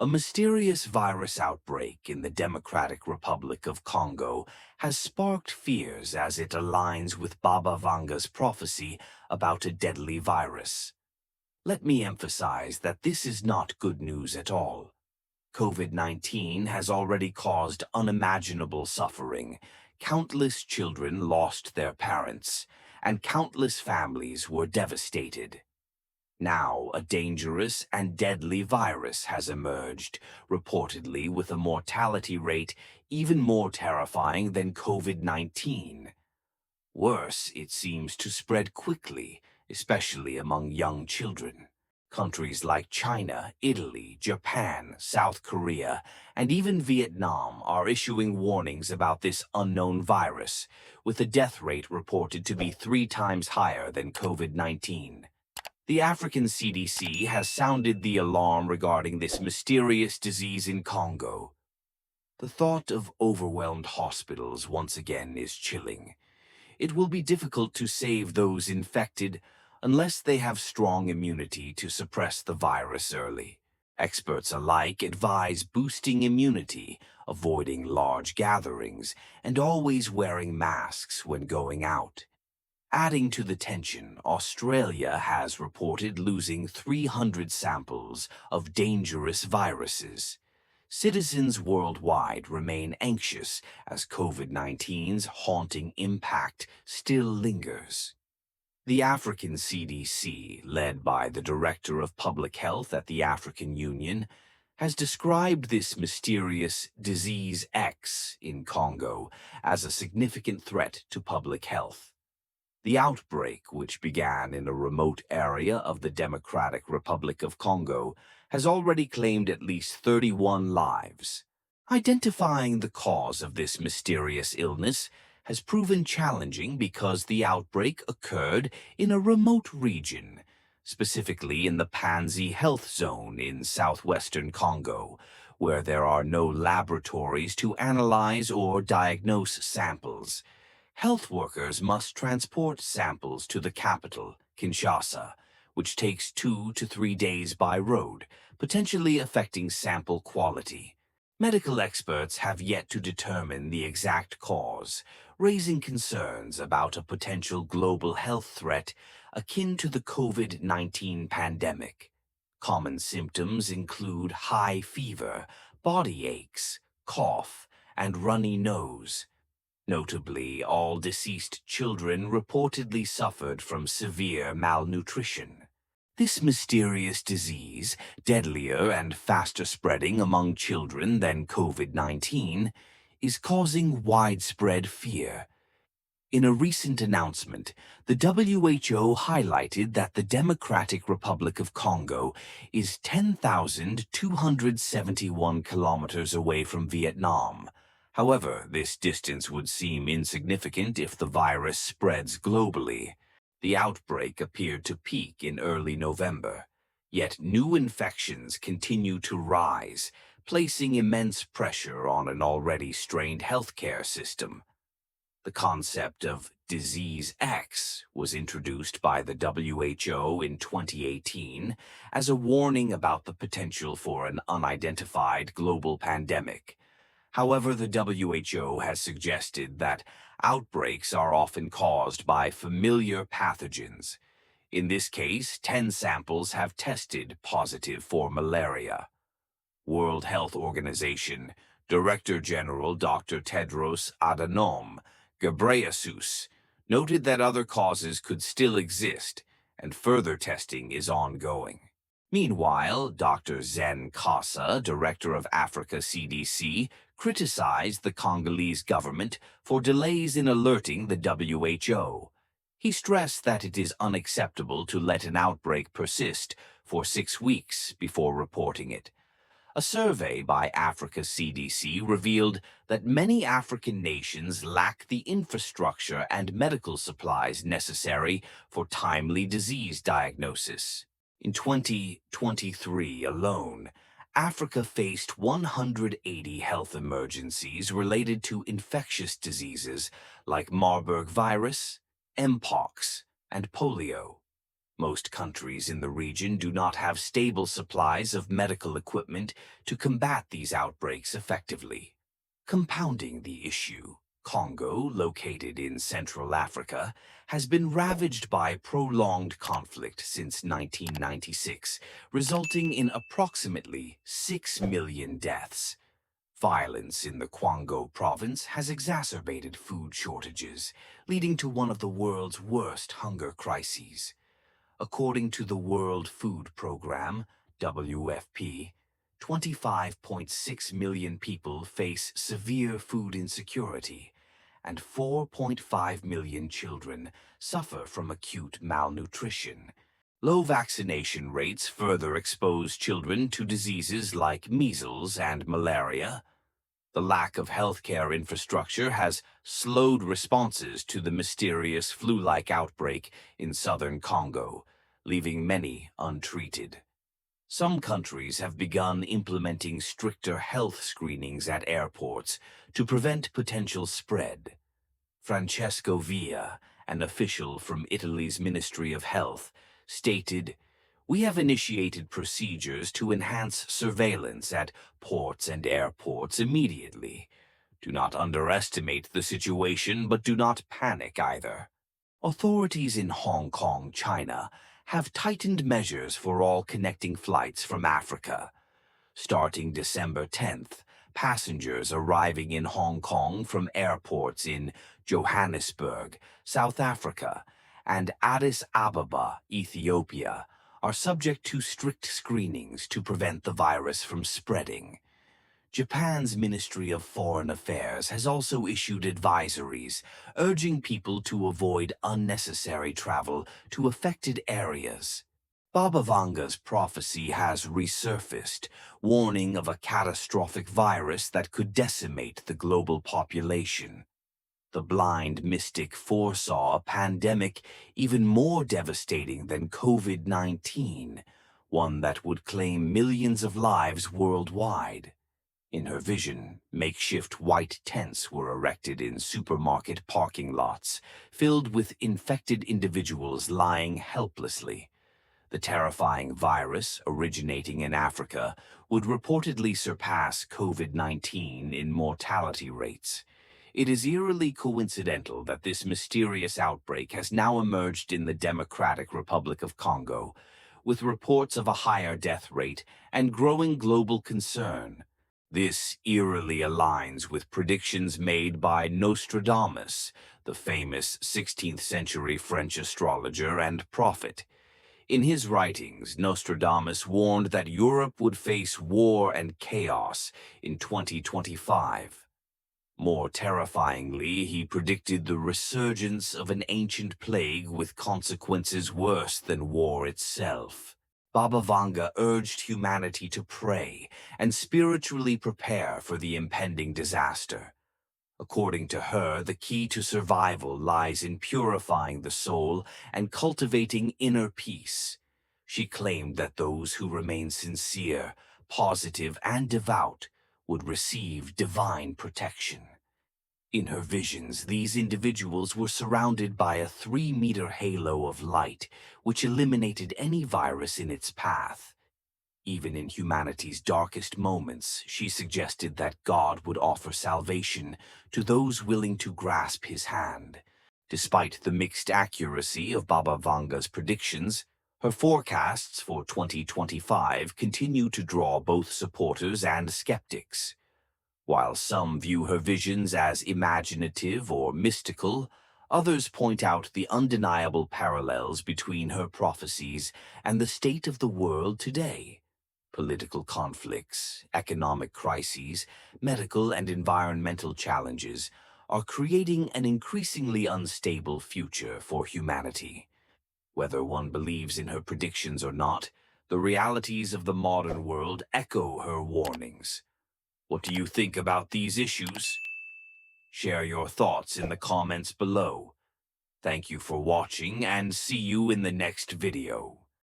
A mysterious virus outbreak in the Democratic Republic of Congo has sparked fears as it aligns with Baba Vanga's prophecy about a deadly virus. Let me emphasize that this is not good news at all. COVID-19 has already caused unimaginable suffering. Countless children lost their parents, and countless families were devastated. Now, a dangerous and deadly virus has emerged, reportedly with a mortality rate even more terrifying than COVID-19. Worse, it seems to spread quickly, especially among young children. Countries like China, Italy, Japan, South Korea, and even Vietnam are issuing warnings about this unknown virus, with the death rate reported to be 3 times higher than COVID-19. The African CDC has sounded the alarm regarding this mysterious disease in Congo. The thought of overwhelmed hospitals once again is chilling. It will be difficult to save those infected unless they have strong immunity to suppress the virus early. Experts alike advise boosting immunity, avoiding large gatherings, and always wearing masks when going out. Adding to the tension, Australia has reported losing 300 samples of dangerous viruses. Citizens worldwide remain anxious as COVID-19's haunting impact still lingers. The African CDC, led by the Director of Public Health at the African Union, has described this mysterious disease X in Congo as a significant threat to public health. The outbreak, which began in a remote area of the Democratic Republic of Congo, has already claimed at least 31 lives. Identifying the cause of this mysterious illness has proven challenging because the outbreak occurred in a remote region, specifically in the Panzi Health Zone in southwestern Congo, where there are no laboratories to analyze or diagnose samples. Health workers must transport samples to the capital, Kinshasa, which takes 2 to 3 days by road, potentially affecting sample quality. Medical experts have yet to determine the exact cause, raising concerns about a potential global health threat akin to the COVID-19 pandemic. Common symptoms include high fever, body aches, cough, and runny nose. Notably, all deceased children reportedly suffered from severe malnutrition. This mysterious disease, deadlier and faster spreading among children than COVID-19, is causing widespread fear. In a recent announcement, the WHO highlighted that the Democratic Republic of Congo is 10,271 kilometers away from Vietnam. However, this distance would seem insignificant if the virus spreads globally. The outbreak appeared to peak in early November, yet new infections continue to rise, placing immense pressure on an already strained healthcare system. The concept of Disease X was introduced by the WHO in 2018 as a warning about the potential for an unidentified global pandemic. However, the WHO has suggested that outbreaks are often caused by familiar pathogens. In this case, 10 samples have tested positive for malaria. World Health Organization Director General Dr. Tedros Adhanom Ghebreyesus noted that other causes could still exist, and further testing is ongoing. Meanwhile, Dr. Zen Kasa, Director of Africa CDC, criticized the Congolese government for delays in alerting the WHO. He stressed that it is unacceptable to let an outbreak persist for 6 weeks before reporting it. A survey by Africa CDC revealed that many African nations lack the infrastructure and medical supplies necessary for timely disease diagnosis. In 2023 alone, Africa faced 180 health emergencies related to infectious diseases like Marburg virus, Mpox, and polio. Most countries in the region do not have stable supplies of medical equipment to combat these outbreaks effectively. Compounding the issue, Congo, located in Central Africa, has been ravaged by prolonged conflict since 1996, resulting in approximately 6 million deaths. Violence in the Congo province has exacerbated food shortages, leading to one of the world's worst hunger crises. According to the World Food Programme, WFP, 25.6 million people face severe food insecurity, and 4.5 million children suffer from acute malnutrition. Low vaccination rates further expose children to diseases like measles and malaria. The lack of healthcare infrastructure has slowed responses to the mysterious flu-like outbreak in southern Congo, leaving many untreated. Some countries have begun implementing stricter health screenings at airports to prevent potential spread. Francesco Via, an official from Italy's Ministry of Health, stated, "We have initiated procedures to enhance surveillance at ports and airports immediately. Do not underestimate the situation, but do not panic either." Authorities in Hong Kong, China, have tightened measures for all connecting flights from Africa. Starting December 10th, passengers arriving in Hong Kong from airports in Johannesburg, South Africa, and Addis Ababa, Ethiopia, are subject to strict screenings to prevent the virus from spreading. Japan's Ministry of Foreign Affairs has also issued advisories urging people to avoid unnecessary travel to affected areas. Baba Vanga's prophecy has resurfaced, warning of a catastrophic virus that could decimate the global population. The blind mystic foresaw a pandemic even more devastating than COVID-19, one that would claim millions of lives worldwide. In her vision, makeshift white tents were erected in supermarket parking lots, filled with infected individuals lying helplessly. The terrifying virus, originating in Africa, would reportedly surpass COVID-19 in mortality rates. It is eerily coincidental that this mysterious outbreak has now emerged in the Democratic Republic of Congo, with reports of a higher death rate and growing global concern. This eerily aligns with predictions made by Nostradamus, the famous 16th-century French astrologer and prophet. In his writings, Nostradamus warned that Europe would face war and chaos in 2025. More terrifyingly, he predicted the resurgence of an ancient plague with consequences worse than war itself. Baba Vanga urged humanity to pray and spiritually prepare for the impending disaster. According to her, the key to survival lies in purifying the soul and cultivating inner peace. She claimed that those who remain sincere, positive, and devout would receive divine protection. In her visions, these individuals were surrounded by a 3-meter halo of light, which eliminated any virus in its path. Even in humanity's darkest moments, she suggested that God would offer salvation to those willing to grasp his hand. Despite the mixed accuracy of Baba Vanga's predictions, her forecasts for 2025 continue to draw both supporters and skeptics. While some view her visions as imaginative or mystical, others point out the undeniable parallels between her prophecies and the state of the world today. Political conflicts, economic crises, medical and environmental challenges are creating an increasingly unstable future for humanity. Whether one believes in her predictions or not, the realities of the modern world echo her warnings. What do you think about these issues? Share your thoughts in the comments below. Thank you for watching and see you in the next video.